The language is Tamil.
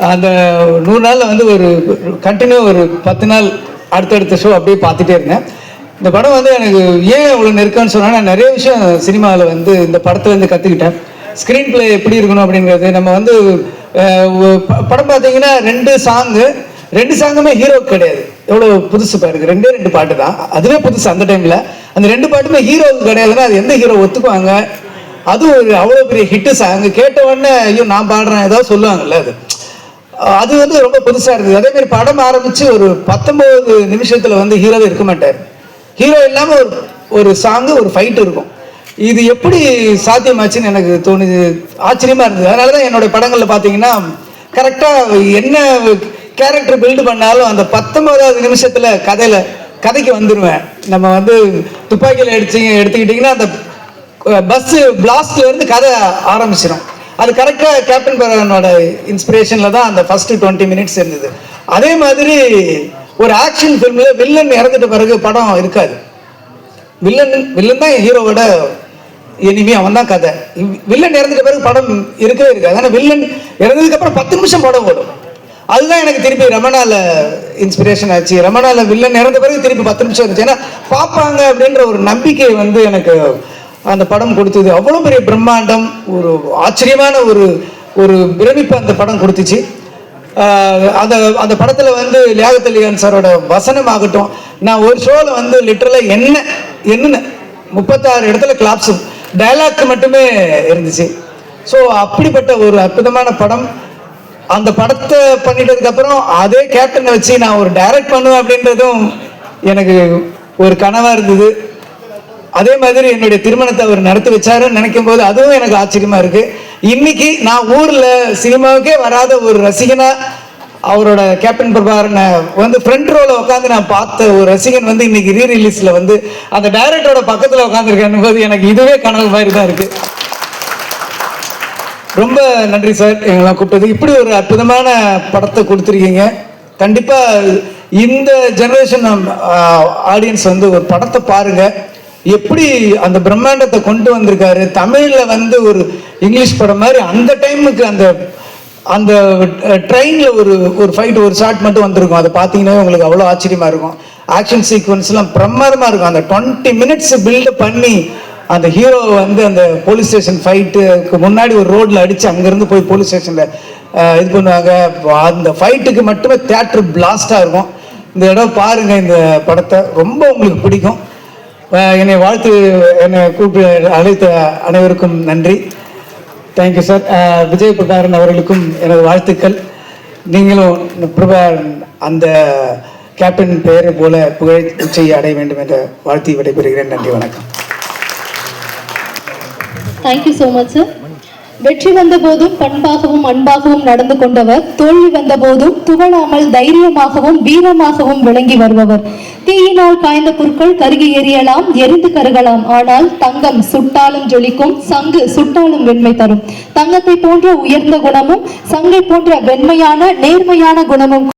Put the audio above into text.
அந்த 100 நாளில் வந்து ஒரு கண்டினியூ ஒரு 10 நாள் அடுத்தடுத்த ஷோ அப்படியே பார்த்துட்டே இருந்தேன். இந்த படம் வந்து எனக்கு ஏன் இவ்வளோ நெருக்கம்னு சொன்னால், நான் நிறைய விஷயம் சினிமாவில் வந்து இந்த படத்துலேருந்து கற்றுக்கிட்டேன். ஸ்க்ரீன் பிளே எப்படி இருக்கணும் அப்படிங்கிறது. நம்ம வந்து படம் பார்த்தீங்கன்னா 2 சாங்குமே ஹீரோவுக்கு கிடையாது. எவ்வளோ புதுசு பாருங்க, 2 பாட்டு தான், அதுவே புதுசு அந்த டைமில். அந்த 2 பாட்டுமே ஹீரோவுக்கு கிடையாதுன்னா அது எந்த ஹீரோ ஒத்துக்குவாங்க? அது ஒரு அவ்வளோ பெரிய ஹிட்டு சாங். கேட்ட உடனே ஐயோ நான் பாடுறேன் ஏதாவது சொல்லுவாங்கல்ல, அது வந்து ரொம்ப புதுசாக இருக்குது. அதேமாதிரி படம் ஆரம்பித்து ஒரு 19 நிமிஷத்தில் வந்து ஹீரோவே இருக்க மாட்டார். ஹீரோ இல்லாமல் ஒரு சாங்கு ஒரு ஃபைட் இருக்கும். இது எப்படி சாத்தியமாச்சுன்னு எனக்கு தோணுது, ஆச்சரியமாக இருந்தது. அதனால தான் என்னுடைய படங்களில் பார்த்தீங்கன்னா கரெக்டாக என்ன கேரக்டர் பில்டு பண்ணாலும் அந்த 19வது நிமிஷத்தில் கதைக்கு வந்துடுவேன். நம்ம வந்து துப்பாக்கியில் எடுத்துக்கிட்டிங்கன்னா அந்த பஸ்ஸு பிளாஸ்ட்லேருந்து கதை ஆரம்பிச்சிடும். அது கரெக்டாக கேப்டன் பிரபாகரனோட இன்ஸ்பிரேஷனில் தான் அந்த ஃபஸ்ட்டு 20 மினிட்ஸ் இருந்தது. அதே மாதிரி ஒரு ஆக்ஷன் ஃபிலிமில் வில்லன் இறந்துட்ட பிறகு படம் இருக்காது. வில்லன் தான் ஹீரோவோட எனிமி, அவன் தான் கதை. வில்லன் இறந்துட்ட பிறகு படம் இருக்கவே இருக்காது. ஆனால் வில்லன் இறந்ததுக்கப்புறம் 10 நிமிஷம் படம் ஓடும். அதுதான் எனக்கு திருப்பி ரமணால இன்ஸ்பிரேஷன் ஆச்சு. ரமணால வில்லன் இறந்த பிறகு திருப்பி 10 நிமிஷம் இருந்துச்சு. ஏன்னா பார்ப்பாங்க அப்படின்ற ஒரு நம்பிக்கை வந்து எனக்கு அந்த படம் கொடுத்தது. அவ்வளோ பெரிய பிரம்மாண்டம், ஒரு ஆச்சரியமான ஒரு பிரமிப்பு அந்த படம் கொடுத்துச்சு. அந்த படத்தில் வந்து லியாகத் அலி கான் சாரோட வசனம் ஆகட்டும், நான் ஒரு ஷோவில் வந்து லிட்டரலாக என்ன 36 இடத்துல கிளாப்ஸு டயலாக் மட்டுமே இருந்துச்சு. ஸோ அப்படிப்பட்ட ஒரு அற்புதமான படம். அந்த படத்தை பண்ணிட்டதுக்கப்புறம் அதே கேப்டனை வச்சு நான் ஒரு டைரக்ட் பண்ணுவேன் அப்படின்றதும் எனக்கு ஒரு கனவாக இருந்தது. அதே மாதிரி என்னுடைய திருமணத்தை அவர் நடத்தி வச்சாருன்னு நினைக்கும் போது அதுவும் எனக்கு ஆச்சரியமா இருக்கு. இன்னைக்கு நான் ஊர்ல சினிமாவுக்கே வராத ஒரு ரசிகனா அவரோட கேப்டன் பிரபாகரனை வந்து ஃப்ரண்ட் ரோல உட்காந்து நான் பார்த்த ஒரு ரசிகன் வந்து இன்னைக்கு ரீரிலீஸ்ல வந்து அந்த டைரக்டரோட பக்கத்துல உட்காந்துருக்கேன் போது எனக்கு இதுவே கனவு மாதிரி தான் இருக்கு. ரொம்ப நன்றி சார் எங்கெல்லாம் கூப்பிட்டது. இப்படி ஒரு அற்புதமான படத்தை கொடுத்துருக்கீங்க. கண்டிப்பா இந்த ஜெனரேஷன் ஆடியன்ஸ் வந்து ஒரு படத்தை பாருங்க, எப்படி அந்த பிரம்மாண்டத்தை கொண்டு வந்திருக்காரு. தமிழ்ல வந்து ஒரு இங்கிலீஷ் படம் மாதிரி அந்த டைமுக்கு அந்த ட்ரெயின்ல ஒரு ஃபைட் ஒரு ஷாட் மட்டும் வந்திருக்கும். அதை பார்த்தீங்கன்னா உங்களுக்கு அவ்வளோ ஆச்சரியமா இருக்கும். ஆக்ஷன் சீக்வன்ஸ்லாம் பிரமாதமா இருக்கும். அந்த 20 மினிட்ஸ் பில்டப் பண்ணி அந்த ஹீரோ வந்து அந்த போலீஸ் ஸ்டேஷன் ஃபைட்டுக்கு முன்னாடி ஒரு ரோட்ல அடிச்சு அங்கிருந்து போய் போலீஸ் ஸ்டேஷன்ல இது பண்ணுவாங்க. அந்த ஃபைட்டுக்கு மட்டுமே தியேட்டர் பிளாஸ்டா இருக்கும். இந்த இடம் பாருங்க, இந்த படத்தை ரொம்ப உங்களுக்கு பிடிக்கும். என்னை கூப்பிட்டு அழைத்த அனைவருக்கும் நன்றி. Thank you sir. விஜய் பிரபாகரன் அவர்களுக்கும் எனது வாழ்த்துக்கள். நீங்களும் பிரபாகரன் அந்த கேப்டன் பெயரை போல புகழ்ச்சியை அடைய வேண்டும் என்ற வாழ்த்தி விடைபெறுகிறேன். நன்றி, வணக்கம். Thank you so much sir. வெற்றி வந்த போதும் பண்பாகவும் அன்பாகவும் நடந்து கொண்டவர், தோல்வி வந்த போதும் துவளாமல் தைரியமாகவும் வீரமாகவும் விளங்கி வருபவர். தீயினால் காய்ந்த பொருட்கள் கருகி எரியலாம், எரிந்து கருகலாம், ஆனால் தங்கம் சுட்டாலும் ஜொலிக்கும், சங்கு சுட்டாலும் வெண்மை தரும். தங்கத்தை போன்ற உயர்ந்த குணமும் சங்கை போன்ற வெண்மையான நேர்மையான குணமும்